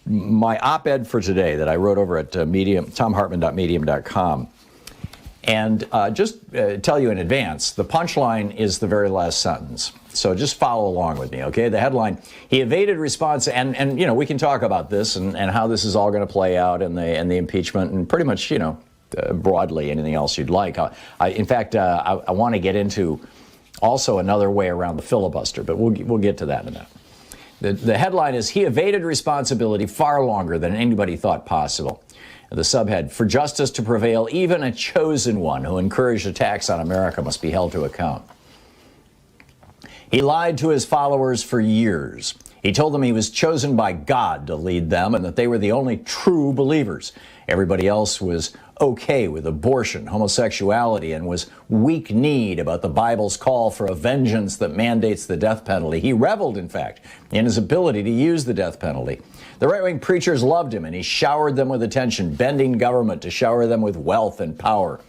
my op-ed for today that I wrote over at thomhartmann.medium.com. And just tell you in advance, the punchline is the very last sentence. So just follow along with me, okay? The headline, he evaded response, and you know, we can talk about this and how this is all going to play out and the impeachment and pretty much, you know, broadly anything else you'd like. In fact, I want to get into also another way around the filibuster, but we'll get to that in a minute. The headline is, he evaded responsibility far longer than anybody thought possible. The subhead, for justice to prevail, even a chosen one who encouraged attacks on America must be held to account. He lied to his followers for years. He told them he was chosen by God to lead them and that they were the only true believers. Everybody else was okay with abortion, homosexuality, and was weak-kneed about the Bible's call for a vengeance that mandates the death penalty. He reveled, in fact, in his ability to use the death penalty. The right-wing preachers loved him, and he showered them with attention, bending government to shower them with wealth and power.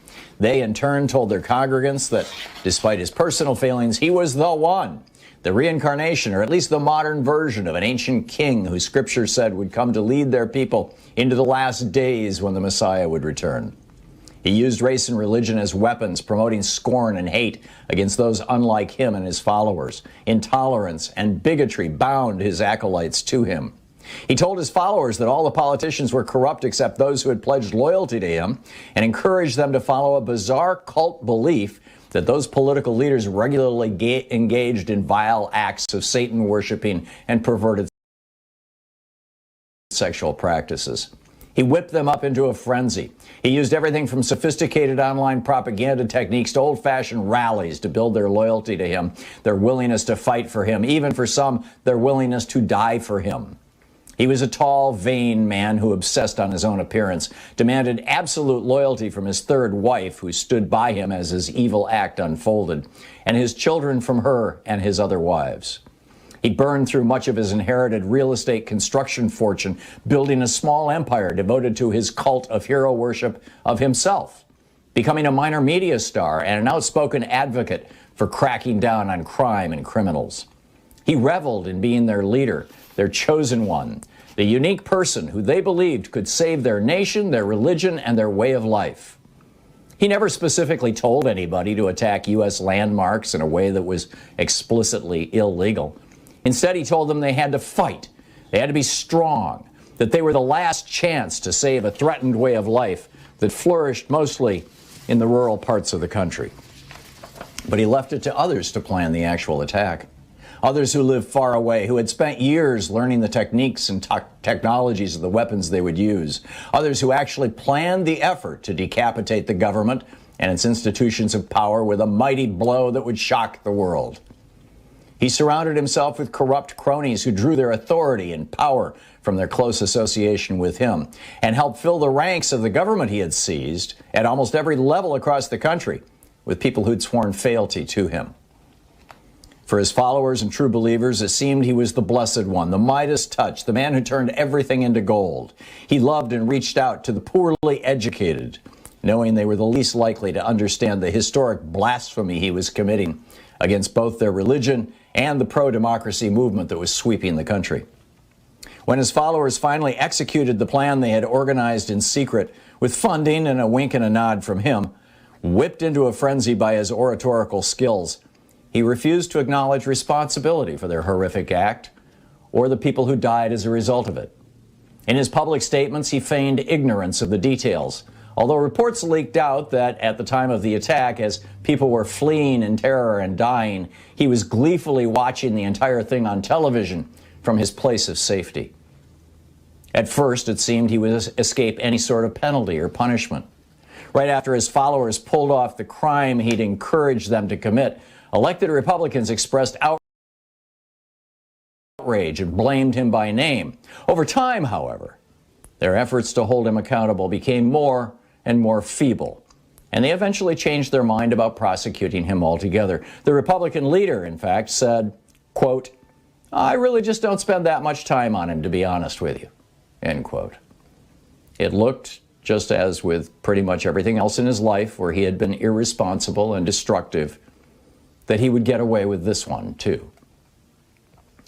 They, in turn, told their congregants that, despite his personal failings, he was the one, the reincarnation, or at least the modern version of an ancient king who Scripture said would come to lead their people into the last days when the Messiah would return. He used race and religion as weapons, promoting scorn and hate against those unlike him and his followers. Intolerance and bigotry bound his acolytes to him. He told his followers that all the politicians were corrupt except those who had pledged loyalty to him, and encouraged them to follow a bizarre cult belief that those political leaders regularly engaged in vile acts of Satan-worshiping and perverted sexual practices. He whipped them up into a frenzy. He used everything from sophisticated online propaganda techniques to old-fashioned rallies to build their loyalty to him, their willingness to fight for him, even for some, their willingness to die for him. He was a tall, vain man who obsessed on his own appearance, demanded absolute loyalty from his third wife, who stood by him as his evil act unfolded, and his children from her and his other wives. He burned through much of his inherited real estate construction fortune, building a small empire devoted to his cult of hero worship of himself, becoming a minor media star and an outspoken advocate for cracking down on crime and criminals. He reveled in being their leader, their chosen one, the unique person who they believed could save their nation, their religion, and their way of life. He never specifically told anybody to attack U.S. landmarks in a way that was explicitly illegal. Instead, he told them they had to fight, they had to be strong, that they were the last chance to save a threatened way of life that flourished mostly in the rural parts of the country. But he left it to others to plan the actual attack. Others who lived far away, who had spent years learning the techniques and technologies of the weapons they would use. Others who actually planned the effort to decapitate the government and its institutions of power with a mighty blow that would shock the world. He surrounded himself with corrupt cronies who drew their authority and power from their close association with him, and helped fill the ranks of the government he had seized at almost every level across the country with people who'd sworn fealty to him. For his followers and true believers, it seemed he was the blessed one, the Midas touch, the man who turned everything into gold. He loved and reached out to the poorly educated, knowing they were the least likely to understand the historic blasphemy he was committing against both their religion and the pro-democracy movement that was sweeping the country. When his followers finally executed the plan they had organized in secret, with funding and a wink and a nod from him, whipped into a frenzy by his oratorical skills, he refused to acknowledge responsibility for their horrific act or the people who died as a result of it. In his public statements, he feigned ignorance of the details, although reports leaked out that at the time of the attack, as people were fleeing in terror and dying, he was gleefully watching the entire thing on television from his place of safety. At first, it seemed he would escape any sort of penalty or punishment. Right after his followers pulled off the crime he'd encouraged them to commit, elected Republicans expressed outrage and blamed him by name. Over time, however, their efforts to hold him accountable became more and more feeble, and they eventually changed their mind about prosecuting him altogether. The Republican leader, in fact, said, quote, "I really just don't spend that much time on him, to be honest with you," end quote. It looked, just as with pretty much everything else in his life where he had been irresponsible and destructive, that he would get away with this one, too.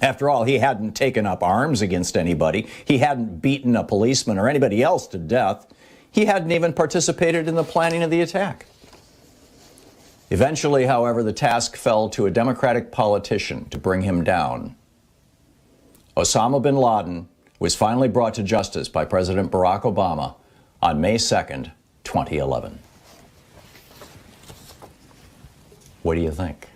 After all, he hadn't taken up arms against anybody. He hadn't beaten a policeman or anybody else to death. He hadn't even participated in the planning of the attack. Eventually, however, the task fell to a Democratic politician to bring him down. Osama bin Laden was finally brought to justice by President Barack Obama on May 2nd, 2011. What do you think?